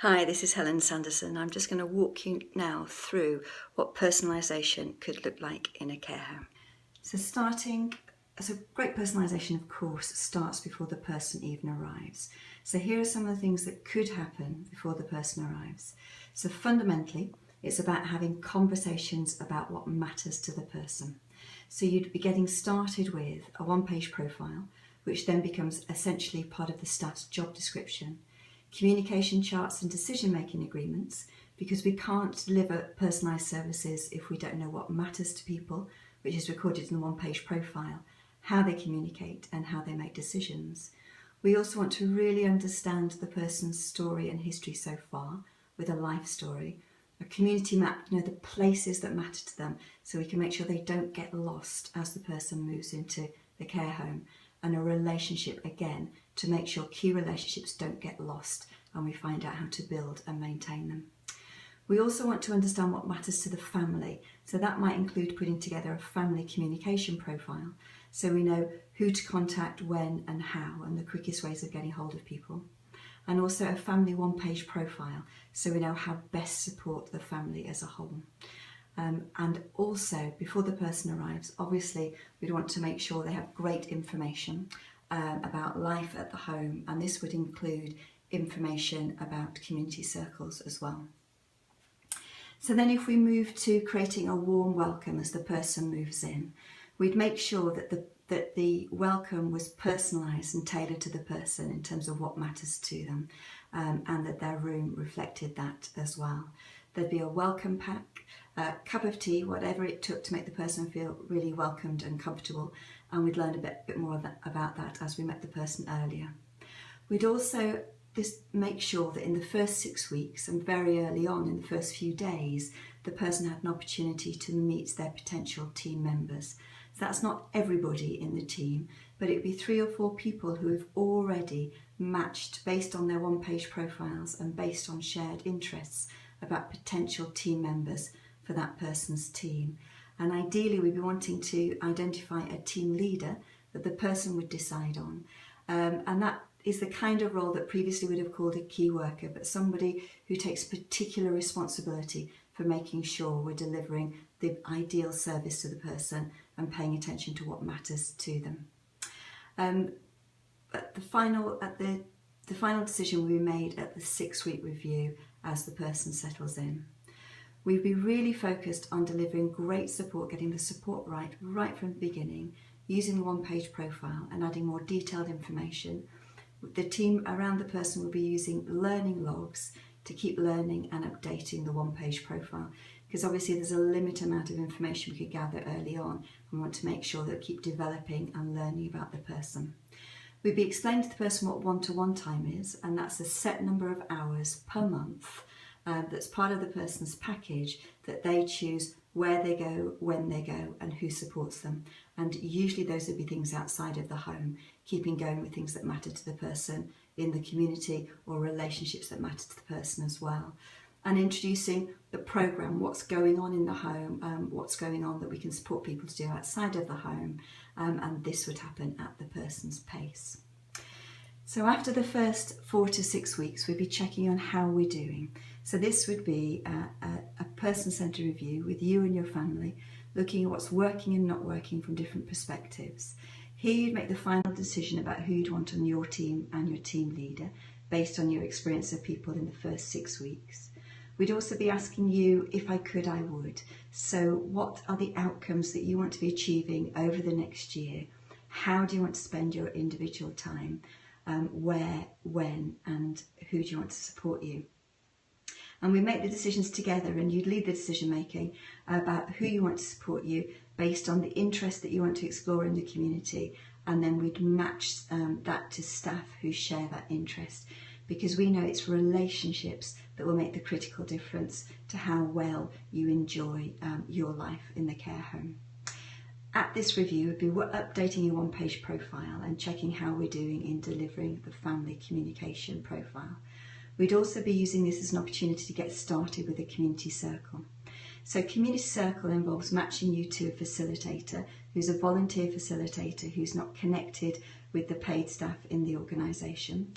Hi, this is Helen Sanderson. I'm just going to walk you now through what personalisation could look like in a care home. So great personalisation, of course, starts before the person even arrives. So here are some of the things that could happen before the person arrives. So fundamentally, it's about having conversations about what matters to the person. So you'd be getting started with a one-page profile, which then becomes essentially part of the staff's job description. Communication charts and decision-making agreements, because we can't deliver personalised services if we don't know what matters to people, which is recorded in the one-page profile, how they communicate and how they make decisions. We also want to really understand the person's story and history so far with a life story, a community map, the places that matter to them, so we can make sure they don't get lost as the person moves into the care home, and a relationship again to make sure key relationships don't get lost and we find out how to build and maintain them. We also want to understand what matters to the family, so that might include putting together a family communication profile so we know who to contact, when and how, and the quickest ways of getting hold of people. And also a family one-page profile so we know how best support the family as a whole. And also, before the person arrives, obviously we'd want to make sure they have great information about life at the home, and this would include information about community circles as well. So then if we move to creating a warm welcome as the person moves in, we'd make sure that the welcome was personalised and tailored to the person in terms of what matters to them, and that their room reflected that as well. There'd be a welcome pack, a cup of tea, whatever it took to make the person feel really welcomed and comfortable, and we'd learn a bit more about that as we met the person earlier. We'd also make sure that in the first 6 weeks and very early on in the first few days, the person had an opportunity to meet their potential team members. So that's not everybody in the team, but it'd be 3 or 4 people who have already matched based on their one-page profiles and based on shared interests about potential team members for that person's team. And ideally we'd be wanting to identify a team leader that the person would decide on. And that is the kind of role that previously would have called a key worker, but somebody who takes particular responsibility for making sure we're delivering the ideal service to the person and paying attention to what matters to them. But the final decision will be made at the 6-week review as the person settles in. We'd be really focused on delivering great support, getting the support right from the beginning, using the one-page profile and adding more detailed information. The team around the person will be using learning logs to keep learning and updating the one-page profile, because obviously there's a limited amount of information we could gather early on, and we want to make sure that we keep developing and learning about the person. We'd be explaining to the person what one-to-one time is, and that's a set number of hours per month that's part of the person's package that they choose where they go, when they go, and who supports them. And usually those would be things outside of the home, keeping going with things that matter to the person in the community or relationships that matter to the person as well. And introducing the programme, what's going on in the home, what's going on that we can support people to do outside of the home, and this would happen at the person's pace. So after the first 4 to 6 weeks, we'd be checking on how we're doing. So this would be a person-centred review with you and your family, looking at what's working and not working from different perspectives. Here you'd make the final decision about who you'd want on your team and your team leader, based on your experience of people in the first 6 weeks. We'd also be asking you, if I could, I would. So what are the outcomes that you want to be achieving over the next year? How do you want to spend your individual time? Where, when, and who do you want to support you? And we make the decisions together, and you'd lead the decision making about who you want to support you based on the interest that you want to explore in the community, and then we'd match that to staff who share that interest, because we know it's relationships that will make the critical difference to how well you enjoy your life in the care home. At this review, we'd be updating your one-page profile and checking how we're doing in delivering the family communication profile. We'd also be using this as an opportunity to get started with a community circle. So community circle involves matching you to a facilitator who's a volunteer facilitator who's not connected with the paid staff in the organisation.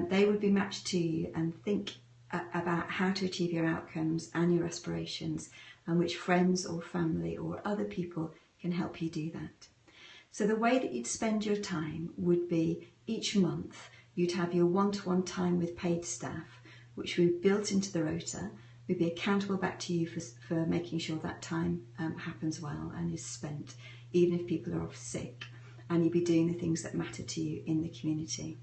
They would be matched to you, and think about how to achieve your outcomes and your aspirations, and which friends or family or other people can help you do that. So the way that you'd spend your time would be each month you'd have your one-to-one time with paid staff, which we've built into the rota. We'd be accountable back to you for making sure that time happens well and is spent, even if people are off sick, and you'd be doing the things that matter to you in the community.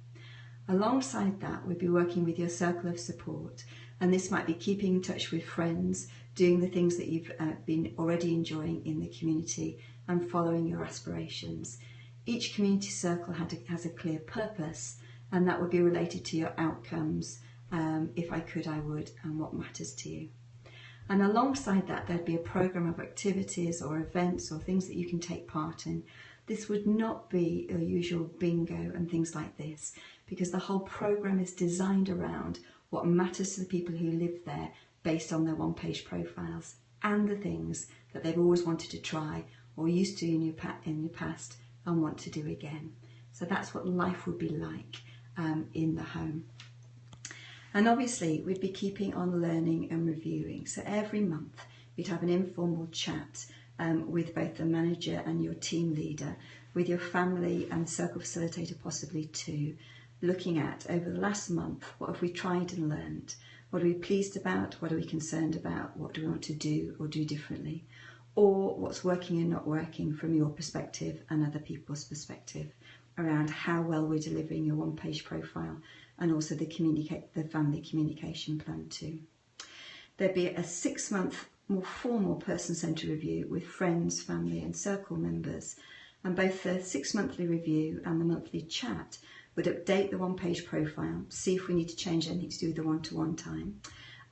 Alongside that, we'd be working with your circle of support, and this might be keeping in touch with friends, doing the things that you've been already enjoying in the community, and following your aspirations. Each community circle has a clear purpose, and that would be related to your outcomes, if I could, I would, and what matters to you. And alongside that, there'd be a programme of activities or events or things that you can take part in. This would not be your usual bingo and things like this, because the whole programme is designed around what matters to the people who live there based on their one-page profiles and the things that they've always wanted to try or used to in the past and want to do again. So that's what life would be like in the home. And obviously we'd be keeping on learning and reviewing. So every month we'd have an informal chat with both the manager and your team leader, with your family and circle facilitator possibly too, looking at over the last month, what have we tried and learned? What are we pleased about? What are we concerned about? What do we want to do or do differently? Or what's working and not working from your perspective and other people's perspective around how well we're delivering your one-page profile, and also the family communication plan too. There'd be a 6-month more formal person-centred review with friends, family and circle members, and both the 6-monthly review and the monthly chat would update the one-page profile, see if we need to change anything to do with the one-to-one time,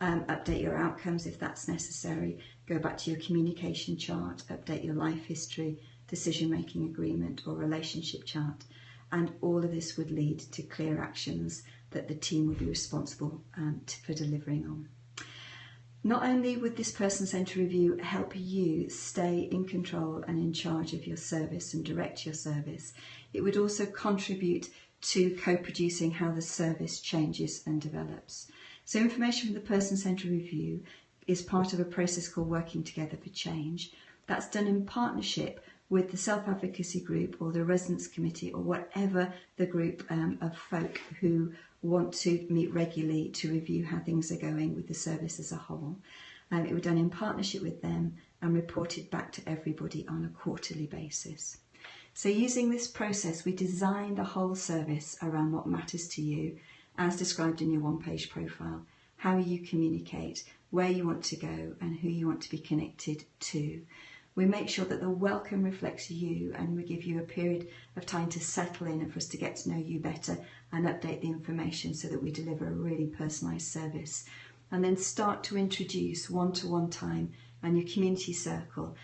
update your outcomes if that's necessary, go back to your communication chart, update your life history, decision-making agreement or relationship chart, and all of this would lead to clear actions that the team would be responsible for delivering on. Not only would this person-centred review help you stay in control and in charge of your service and direct your service, it would also contribute to co-producing how the service changes and develops. So information from the person-centred review is part of a process called Working Together for Change. That's done in partnership with the self-advocacy group or the residents committee or whatever the group of folk who want to meet regularly to review how things are going with the service as a whole. It was done in partnership with them and reported back to everybody on a quarterly basis. So using this process, we designed the whole service around what matters to you, as described in your one-page profile, how you communicate, where you want to go and who you want to be connected to. We make sure that the welcome reflects you, and we give you a period of time to settle in and for us to get to know you better and update the information so that we deliver a really personalised service. And then start to introduce one-to-one time and your community circle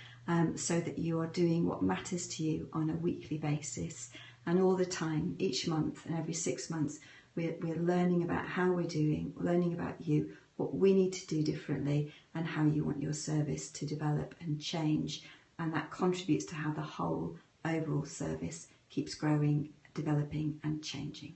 so that you are doing what matters to you on a weekly basis. And all the time, each month and every 6 months, we're learning about how we're doing, learning about you, what we need to do differently and how you want your service to develop and change, and that contributes to how the whole overall service keeps growing, developing and changing.